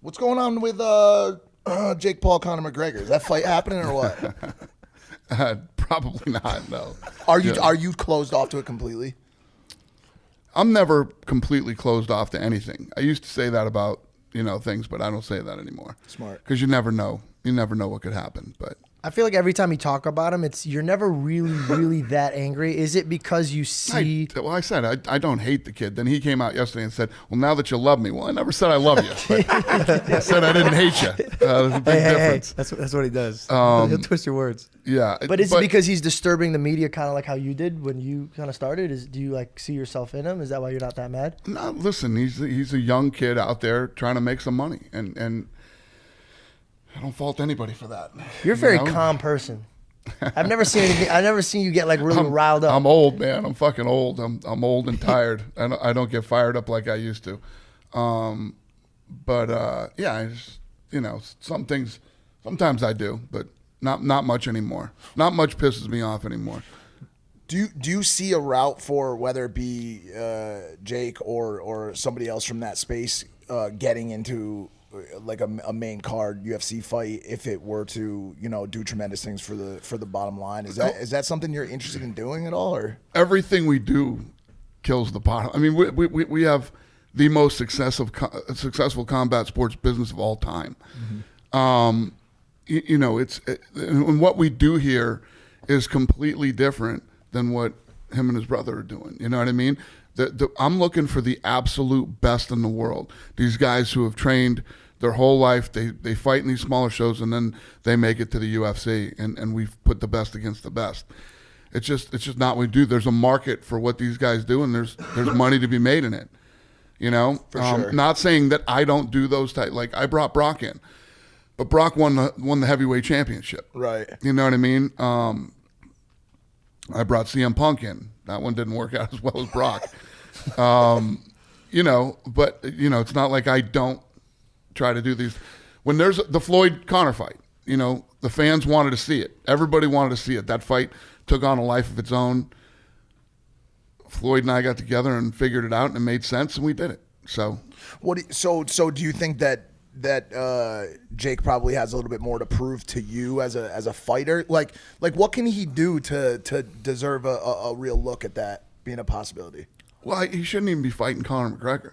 What's going on with Jake Paul, Conor McGregor? Is that fight happening or what? Probably not. No. Are you closed off to it completely? I'm never completely closed off to anything. I used to say that about things, but I don't say that anymore. Smart. Because you never know. You never know what could happen. But I feel like every time you talk about him, you're never really that angry. Is it because you see? I said I don't hate the kid. Then he came out yesterday and said, "Well, now that you love me." Well, I never said I love you. I said I didn't hate you. There's a big difference. Hey. That's what he does. He'll twist your words. Yeah. But is it because he's disturbing the media, kind of like how you did when you kind of started? Do you like see yourself in him? Is that why you're not that mad? No, listen. He's a young kid out there trying to make some money, and I don't fault anybody for that. You're a very calm person. I've never seen anything. I've never seen you get like really riled up. I'm old, man. I'm fucking old. I'm old and tired. I don't get fired up like I used to. Yeah, I just, some things. Sometimes I do, but not much anymore. Not much pisses me off anymore. Do you see a route for whether it be Jake or somebody else from that space getting into like a main card UFC fight if it were to do tremendous things for the bottom line? Is that something you're interested in doing at all? Or everything we do kills the bottom. I mean, we have the most successful combat sports business of all time. Mm-hmm. And what we do here is completely different than what him and his brother are doing. You know what I mean? I'm looking for the absolute best in the world. These guys who have trained their whole life, they fight in these smaller shows, and then they make it to the UFC, and we've put the best against the best. It's just not what we do. There's a market for what these guys do, and there's money to be made in it. For sure. Not saying that I don't do those type. Like I brought Brock in, but Brock won the heavyweight championship. Right. You know what I mean? I brought CM Punk in. That one didn't work out as well as Brock. But it's not like I don't try to do these. When there's the Floyd Conor fight, the fans wanted to see it. Everybody wanted to see it. That fight took on a life of its own. Floyd and I got together and figured it out, and it made sense, and we did it. So do you think that Jake probably has a little bit more to prove to you as a fighter? Like what can he do to deserve a real look at that being a possibility? Well, he shouldn't even be fighting Conor McGregor.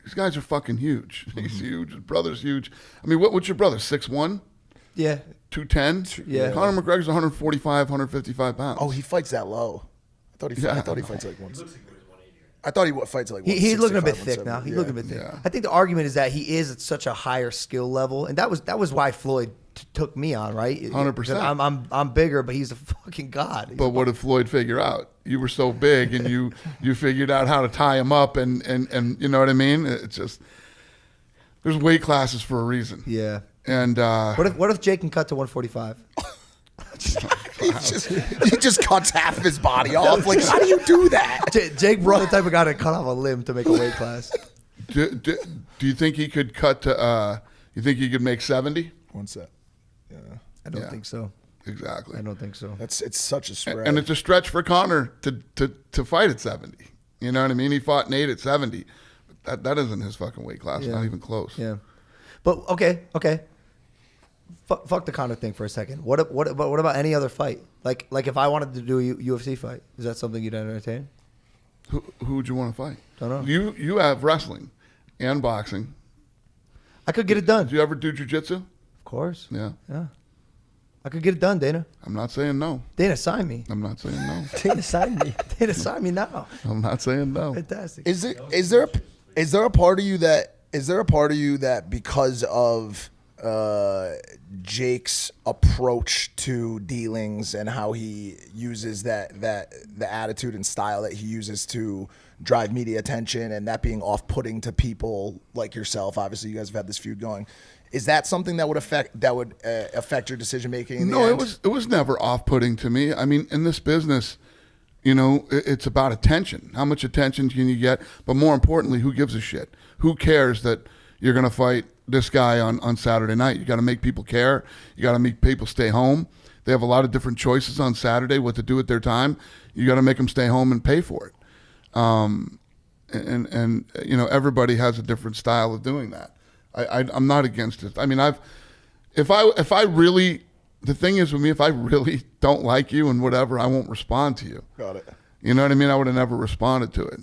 These guys are fucking huge. Mm-hmm. He's huge. His brother's huge. I mean, what's your brother? 6'1"? Yeah. 210? Yeah. Conor McGregor's 145, 155 pounds. Oh, he fights that low. I thought he fights like one. I thought he fights like he's looking a bit 165, thick now. He's 170. looking a bit thick. Yeah. I think the argument is that he is at such a higher skill level, and that was why Floyd took me on, right? 100%. I'm bigger, but he's a fucking god. But what did Floyd figure out? You were so big, and you figured out how to tie him up, and you know what I mean? It's just there's weight classes for a reason. Yeah. And what if Jake can cut to 145? He just cuts half of his body off. Like, how do you do that? Jake brought the type of guy to cut off a limb to make a weight class. Do you think he could cut to? You think he could make 70? One set. Yeah. I don't think so. Exactly. I don't think so. It's such a spread. And it's a stretch for Conor to fight at 70. You know what I mean? He fought Nate at 70. That isn't his fucking weight class. Yeah. Not even close. Yeah. But okay. Fuck the Conor thing for a second. What about any other fight? Like if I wanted to do a UFC fight, is that something you'd entertain? Who would you want to fight? Don't know. You have wrestling and boxing. I could get it done. Do you ever do jiu-jitsu? Of course. Yeah. Yeah. I could get it done, Dana. I'm not saying no. Dana, sign me. I'm not saying no. Dana, sign me. Dana, sign me now. I'm not saying no. Fantastic. Is there a part of you that because of Jake's approach to dealings and how he uses the attitude and style that he uses to drive media attention, and that being off-putting to people like yourself? Obviously, you guys have had this feud going. Is that something that would affect your decision making? No, it was never off-putting to me. I mean, in this business, it's about attention. How much attention can you get? But more importantly, who gives a shit? Who cares that you're going to fight this guy on Saturday night? You got to make people care. You got to make people stay home. They have a lot of different choices on Saturday what to do with their time. You got to make them stay home and pay for it. And everybody has a different style of doing that. I'm not against it. I mean, if I really, the thing is with me, if I really don't like you and whatever, I won't respond to you. Got it. You know what I mean? I would have never responded to it.